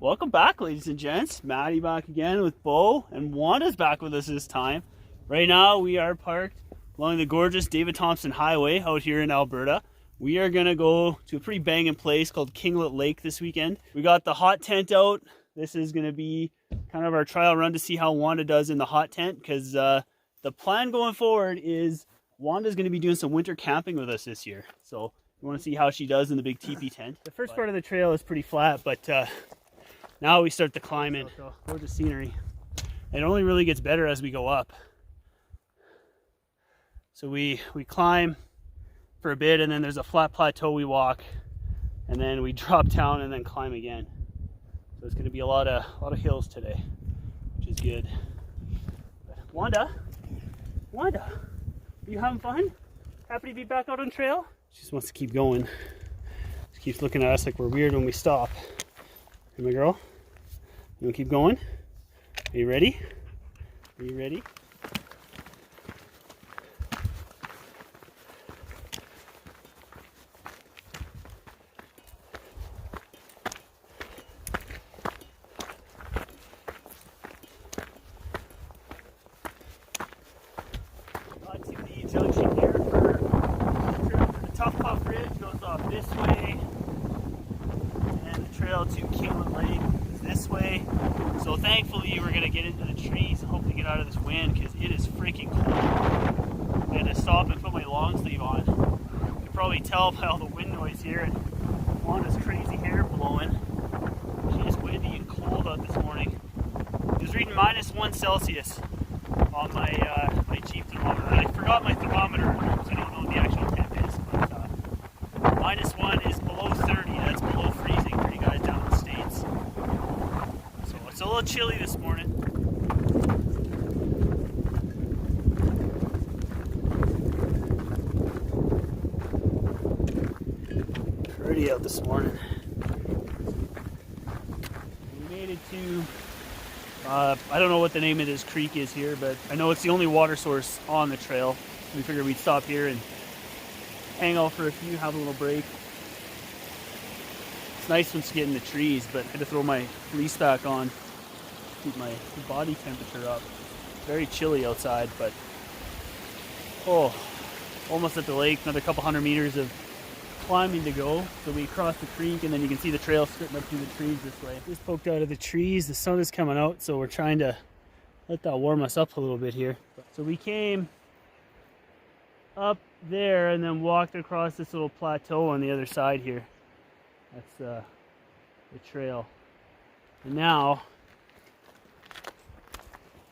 Welcome back, ladies and gents. Matty back again with Bo, and Wanda's back with us this time. Right now we are parked along the gorgeous David Thompson Highway out here in Alberta. We are gonna go to a pretty banging place called Kinglet Lake this weekend. We got the hot tent out. This is gonna be kind of our trial run to see how Wanda does in the hot tent, because the plan going forward is Wanda's gonna be doing some winter camping with us this year. So we want to see how she does in the big Tipi tent. The first part of the trail is pretty flat, but now we start the climbing. Gorgeous scenery. It only really gets better as we go up. So we climb for a bit, and then there's a flat plateau we walk, and then we drop down and then climb again. So it's going to be a lot of hills today, which is good. But Wanda, are you having fun? Happy to be back out on trail? She just wants to keep going. She keeps looking at us like we're weird when we stop. Hey, my girl. You want to keep going? Are you ready? Are you ready? Got to the junction here for the Tough Puff Ridge. Goes off this way, and the trail to Kinglet Lake is this way. So thankfully we're gonna get into the trees and hopefully get out of this wind, because it is freaking cold. I had to stop and put my long sleeve on. You can probably tell by all the wind noise here and Wanda's crazy hair blowing. She is windy and cold out this morning. It was reading -1 Celsius on my my Jeep thermometer. I forgot my thermometer, so I don't know what the actual temp is, but -1 is below 30. That's below freezing for you guys down in the States. So it's a little chilly this morning. Pretty out this morning. We made it to I don't know what the name of this creek is here, but I know it's the only water source on the trail. We figured we'd stop here and hang out for a few, have a little break. It's nice once you get in the trees, but I had to throw my fleece back on to keep my body temperature up. Very chilly outside, but oh, almost at the lake. Another couple hundred meters of climbing to go. So we cross the creek, and then you can see the trail skirting up through the trees this way. Just poked out of the trees. The sun is coming out, so we're trying to let that warm us up a little bit here. So we came up there and then walked across this little plateau on the other side here. That's the trail. And now,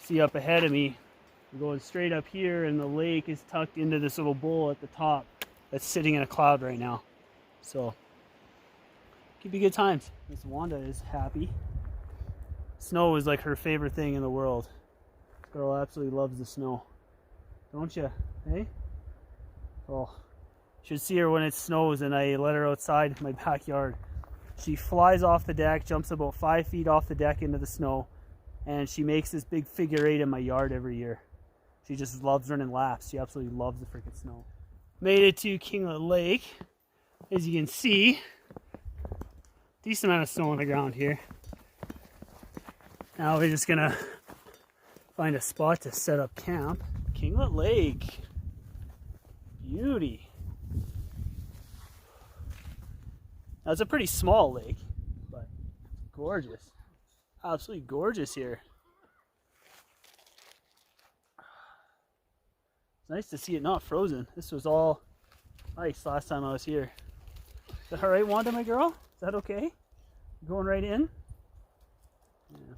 see up ahead of me, we're going straight up here, and the lake is tucked into this little bowl at the top that's sitting in a cloud right now. So could be good times. Miss Wanda is happy. Snow is like her favorite thing in the world. This girl absolutely loves the snow, don't you? Hey? Oh, should see her when it snows and I let her outside my backyard. She flies off the deck, jumps about 5 feet off the deck into the snow, and she makes this big figure 8 in my yard every year. She just loves running laps. She absolutely loves the freaking snow. Made it to Kinglet Lake. As you can see, decent amount of snow on the ground here. Now we're just gonna find a spot to set up camp. Kinglet Lake. Beauty. Now it's a pretty small lake, but gorgeous. Absolutely gorgeous here. It's nice to see it not frozen. This was all ice last time I was here. Is that alright, Wanda, my girl? Is that okay? Going right in? Yeah.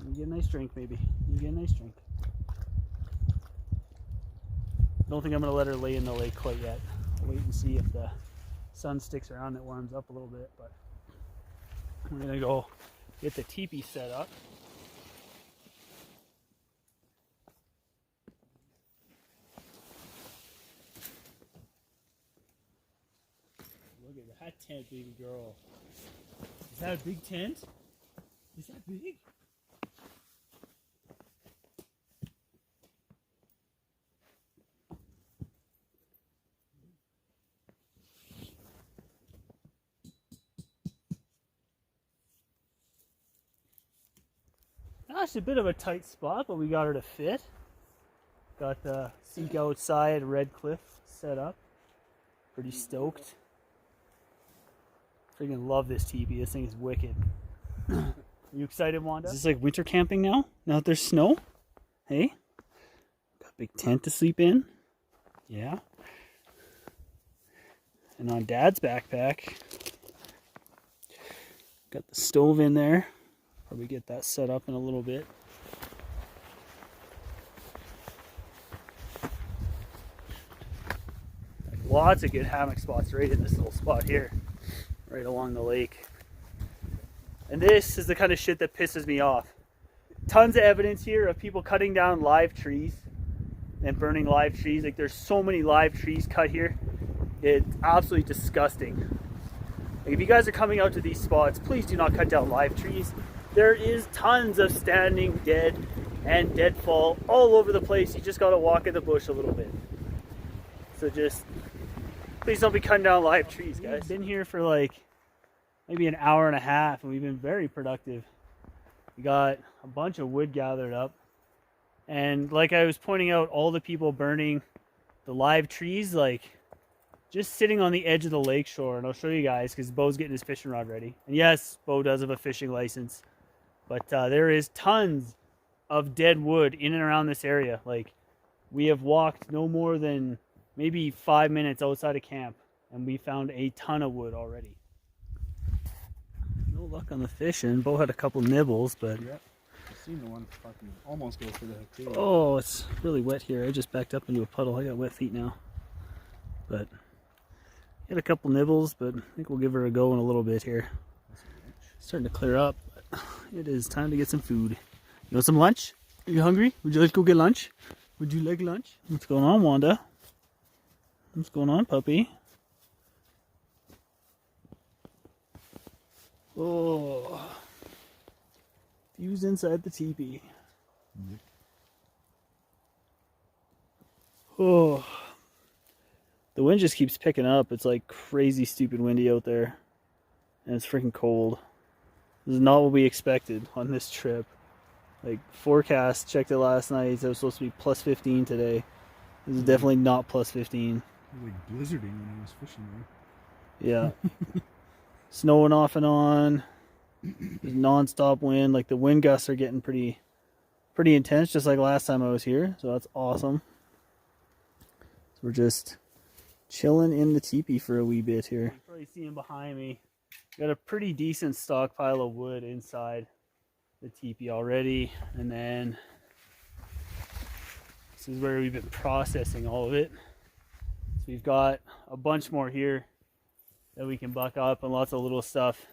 You get a nice drink, maybe. You get a nice drink. Don't think I'm going to let her lay in the lake quite yet. I'll wait and see if the sun sticks around and it warms up a little bit, but we're going to go get the teepee set up. Look at that tent, baby girl. Is that a big tent? Is that big? Gosh, a bit of a tight spot, but we got her to fit. Got the seek outside redcliff set up. Pretty stoked. Freaking love this teepee. This thing is wicked. Are you excited, Wanda? Is this like winter camping now? Now that there's snow? Hey? Got a big tent to sleep in. Yeah. And on Dad's backpack, got the stove in there. Probably get that set up in a little bit. Lots of good hammock spots right in this little spot here, right along the lake. And this is the kind of shit that pisses me off. Tons of evidence here of people cutting down live trees and burning live trees. Like, there's so many live trees cut here. It's absolutely disgusting. Like, if you guys are coming out to these spots, please do not cut down live trees. There is tons of standing dead and deadfall all over the place. You just gotta walk in the bush a little bit. So just, please don't be cutting down live trees, guys. We've been here for like maybe an hour and a half, and we've been very productive. We got a bunch of wood gathered up. And like I was pointing out, all the people burning the live trees, like just sitting on the edge of the lake shore. And I'll show you guys, because Bo's getting his fishing rod ready. And yes, Bo does have a fishing license. But there is tons of dead wood in and around this area. Like, we have walked no more than maybe 5 minutes outside of camp, and we found a ton of wood already. No luck on the fishing. Bo had a couple nibbles, but... Yep. I've seen the one fucking almost go for the hook too. Oh, it's really wet here. I just backed up into a puddle. I got wet feet now. But, had a couple nibbles, but I think we'll give her a go in a little bit here. It's starting to clear up. It is time to get some food. You want some lunch? Are you hungry? Would you like to go get lunch? Would you like lunch? What's going on, Wanda? What's going on, puppy? Oh. Views inside the teepee. Yep. Oh. The wind just keeps picking up. It's like crazy stupid windy out there. And it's freaking cold. This is not what we expected on this trip. Like, forecast, checked it last night, it was supposed to be plus 15 today. This is definitely not plus 15. It was like blizzarding when I was fishing there. Yeah. Snowing off and on. There's non-stop wind. Like, the wind gusts are getting pretty intense, just like last time I was here. So that's awesome. So we're just chilling in the teepee for a wee bit here. You're probably seeing behind me. Got a pretty decent stockpile of wood inside the teepee already, and then this is where we've been processing all of it. So we've got a bunch more here that we can buck up, and lots of little stuff.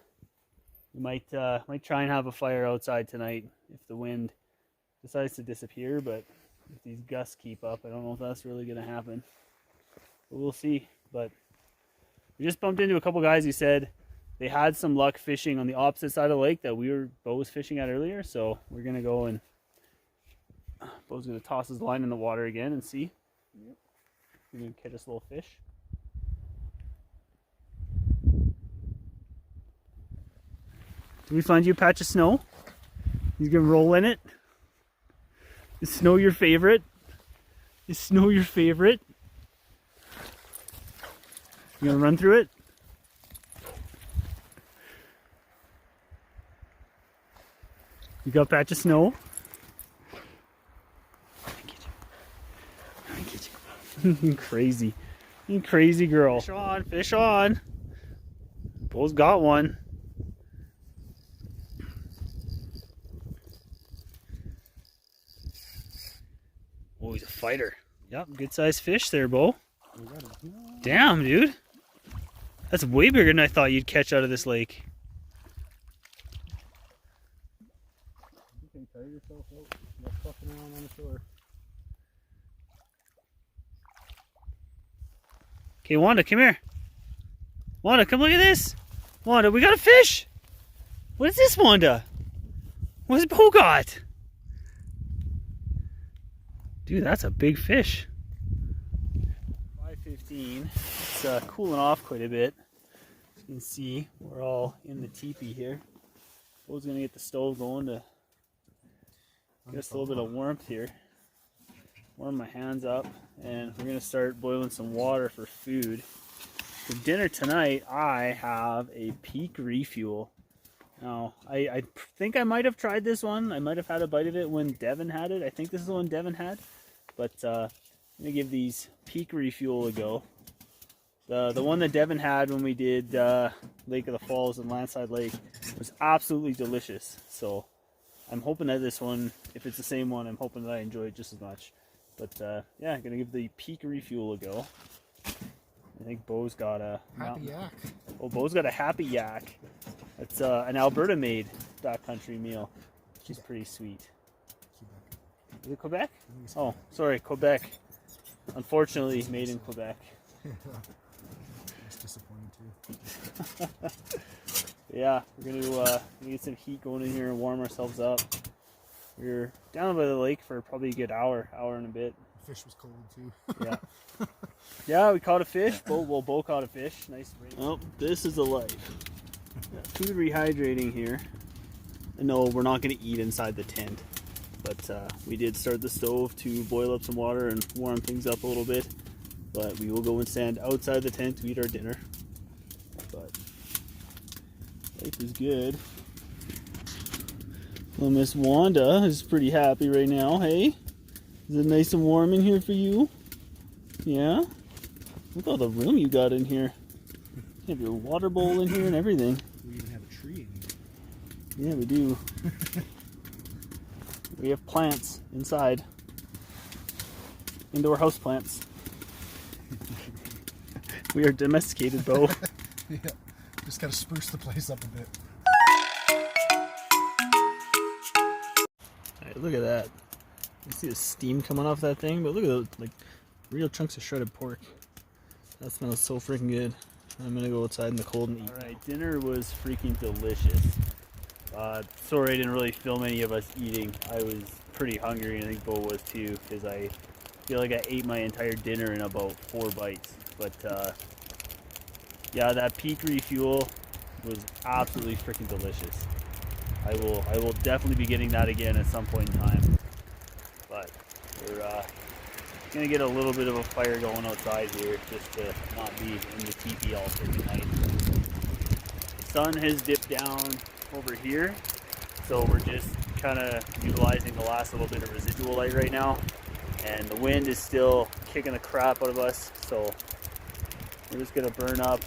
We might try and have a fire outside tonight if the wind decides to disappear, but if these gusts keep up, I don't know if that's really going to happen. But we'll see. But we just bumped into a couple guys who said they had some luck fishing on the opposite side of the lake that Bo was fishing at earlier. So we're gonna go, and Bo's gonna toss his line in the water again and see. Yep. We're gonna catch us a little fish. Did we find you a patch of snow? He's gonna roll in it. Is snow your favorite? Is snow your favorite? You gonna run through it? You got a patch of snow? You crazy. You crazy girl. Fish on, fish on. Bo's got one. Oh, he's a fighter. Yep, good sized fish there, Bo. Damn, dude. That's way bigger than I thought you'd catch out of this lake. Tire yourself out. You're fucking around on the shore. Okay, Wanda, come here. Wanda, come look at this. Wanda, we got a fish. What is this, Wanda? What's Bo got? Dude, that's a big fish. 5:15. It's cooling off quite a bit. As you can see, we're all in the teepee here. Bo's gonna get the stove going to Get us a little bit of warmth here. Warm my hands up, and we're gonna start boiling some water for food. For dinner tonight, I have a Peak Refuel. Now, I think I might have tried this one. I might have had a bite of it when Devin had it. I think this is the one Devin had. But I'm gonna give these Peak Refuel a go. The one that Devin had when we did Lake of the Falls and Landside Lake was absolutely delicious. So I'm hoping that this one, if it's the same one, I'm hoping that I enjoy it just as much. But yeah, I'm gonna give the Peak Refuel a go. I think Bo's got a Happy Yak. Oh, Bo's got a Happy Yak. It's an Alberta made backcountry meal. She's pretty sweet. Quebec. Is it Quebec? Oh, sorry, Quebec. Unfortunately, made in Quebec. It's disappointing too. Yeah, we're gonna get some heat going in here and warm ourselves up. We're down by the lake for probably a good hour and a bit. The fish was cold too. Yeah. Yeah, we caught a fish. Bo caught a fish. Nice. Oh, this is a life. Yeah, food rehydrating here. No, we're not going to eat inside the tent, but we did start the stove to boil up some water and warm things up a little bit. But we will go and stand outside the tent to eat our dinner. But life is good. Well, Miss Wanda is pretty happy right now. Hey, is it nice and warm in here for you? Yeah. Look at all the room you got in here. You have your water bowl in here and everything. We even have a tree in here. Yeah, we do. We have plants inside. Indoor house plants. We are domesticated, Bo. Yeah. Just gotta spruce the place up a bit. Alright, look at that. You see the steam coming off that thing, but look at those, like, real chunks of shredded pork. That smells so freaking good. I'm gonna go outside in the cold and eat. Alright, dinner was freaking delicious. Sorry I didn't really film any of us eating. I was pretty hungry, and I think Bo was too, because I feel like I ate my entire dinner in about 4 bites. But yeah, that Peak Refuel was absolutely freaking delicious. I will definitely be getting that again at some point in time. But we're gonna get a little bit of a fire going outside here, just to not be in the teepee all freaking night. The sun has dipped down over here, so we're just kind of utilizing the last little bit of residual light right now, and the wind is still kicking the crap out of us, so we're just gonna burn up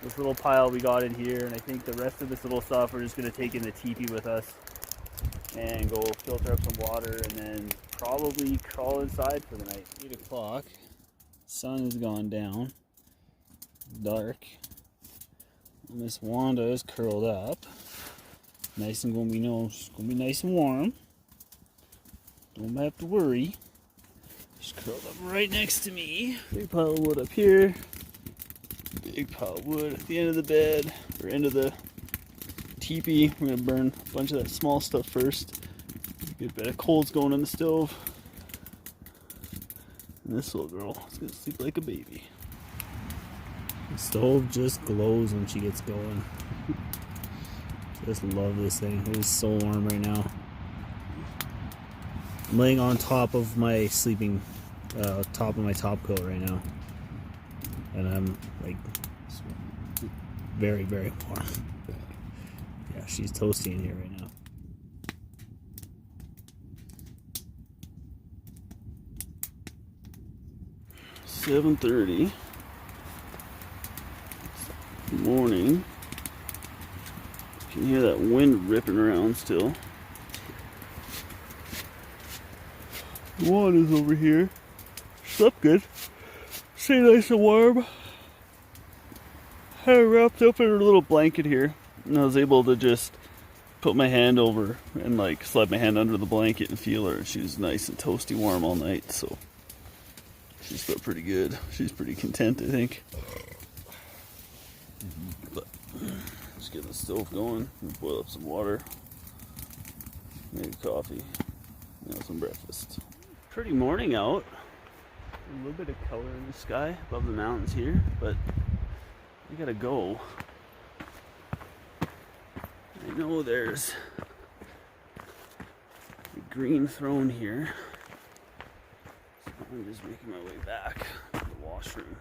this little pile we got in here, and I think the rest of this little stuff we're just gonna take in the teepee with us and go filter up some water, and then probably crawl inside for the night. 8 o'clock. Sun has gone down. Dark. Miss Wanda is curled up. Nice and gonna be nice and warm. Don't have to worry. She's curled up right next to me. Big pile of wood up here. Big pile of wood at the end of the bed, or end of the teepee. We're gonna burn a bunch of that small stuff first. A good bit of coals going in the stove. And this little girl is gonna sleep like a baby. The stove just glows when she gets going. Just love this thing. It is so warm right now. I'm laying on top of my sleeping, top of my top coat right now, and I'm like very, very warm. Yeah, she's toasty in here right now. "7:30 morning. You can hear that wind ripping around still. Wanda's over here. Slept good. Stay nice and warm. Had her wrapped up in her little blanket here, and I was able to just put my hand over and like slide my hand under the blanket and feel her. She was nice and toasty warm all night, so she slept pretty good. She's pretty content, I think. But let's get the stove going and boil up some water, maybe coffee, and some breakfast. Pretty morning out. A little bit of color in the sky above the mountains here, but we gotta go. I know there's a green throne here. So I'm just making my way back to the washroom.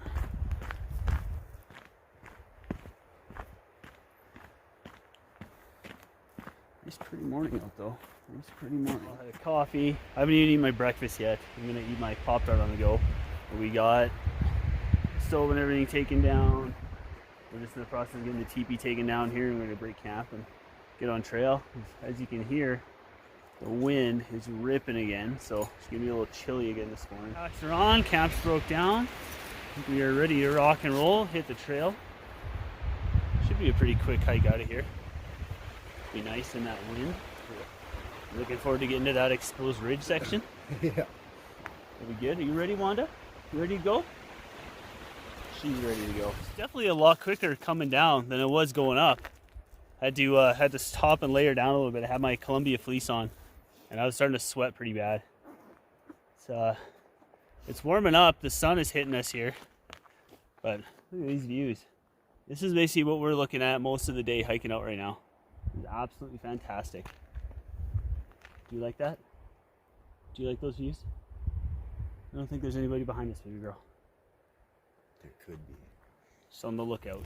Nice pretty morning out though. Nice pretty morning. I had a coffee. I haven't even eaten my breakfast yet. I'm gonna eat my Pop-Tart on the go. But we got stove and everything taken down. We're just in the process of getting the teepee taken down here, and we're gonna break camp and get on trail. As you can hear, the wind is ripping again, so it's gonna be a little chilly again this morning. Packs are on, camp's broke down. We are ready to rock and roll, hit the trail. Should be a pretty quick hike out of here. Be nice in that wind. Looking forward to getting to that exposed ridge section. Yeah. It'll be good. Are you ready, Wanda? You ready to go? She's ready to go. It's definitely a lot quicker coming down than it was going up. Had to stop and layer down a little bit. I had my Columbia fleece on, and I was starting to sweat pretty bad. It's warming up. The sun is hitting us here, but look at these views. This is basically what we're looking at most of the day hiking out right now. It's absolutely fantastic. Do you like that? Do you like those views? I don't think there's anybody behind us, baby girl. There could be. Just on the lookout.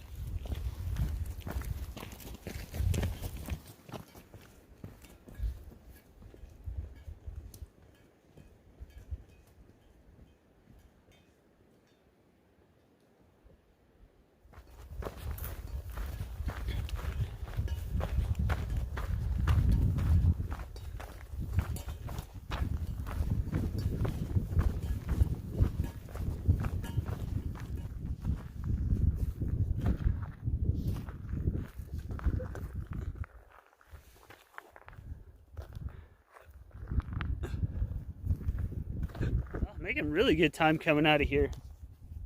Making really good time coming out of here.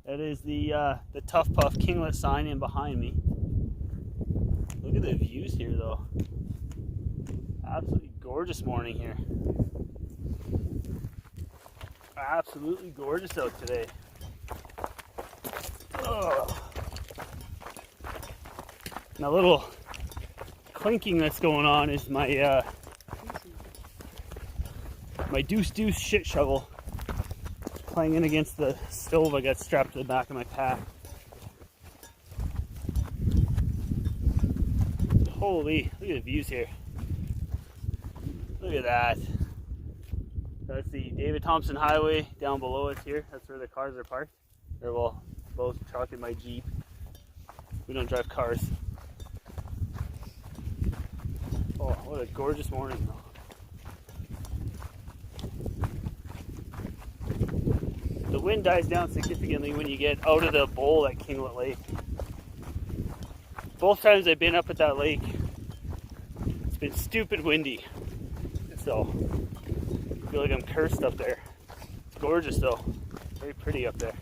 That is the Tough Puff Kinglet sign in behind me. Look at the views here though. Absolutely gorgeous morning here. Absolutely gorgeous out today. Ugh. And a little clinking that's going on is my my deuce shit shovel. Clanging against the stove I got strapped to the back of my pack. Holy, look at the views here. Look at that. That's the David Thompson Highway down below us here. That's where the cars are parked. Or well, both truck and my Jeep. We don't drive cars. Oh, what a gorgeous morning though. The wind dies down significantly when you get out of the bowl at Kinglet Lake. Both times I've been up at that lake, it's been stupid windy. So, I feel like I'm cursed up there. It's gorgeous though. Very pretty up there.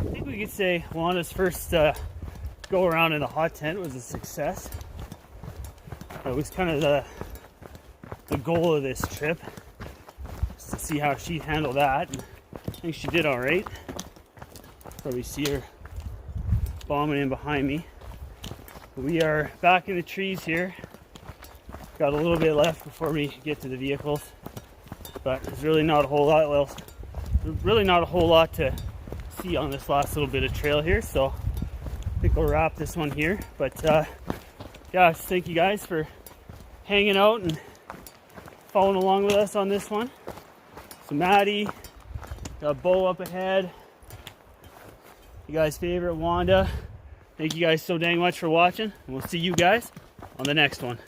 I think we could say Wanda's first go around in the hot tent was a success. It was kind of the goal of this trip, just to see how she handled that. And I think she did all right. Probably see her bombing in behind me. We are back in the trees here. Got a little bit left before we get to the vehicles, but there's really not a whole lot else. Really not a whole lot to see on this last little bit of trail here. So I think we'll wrap this one here. But yeah, just thank you guys for hanging out and following along with us on this one. So Matty, got Bo up ahead. You guys' favorite Wanda. Thank you guys so dang much for watching, and we'll see you guys on the next one.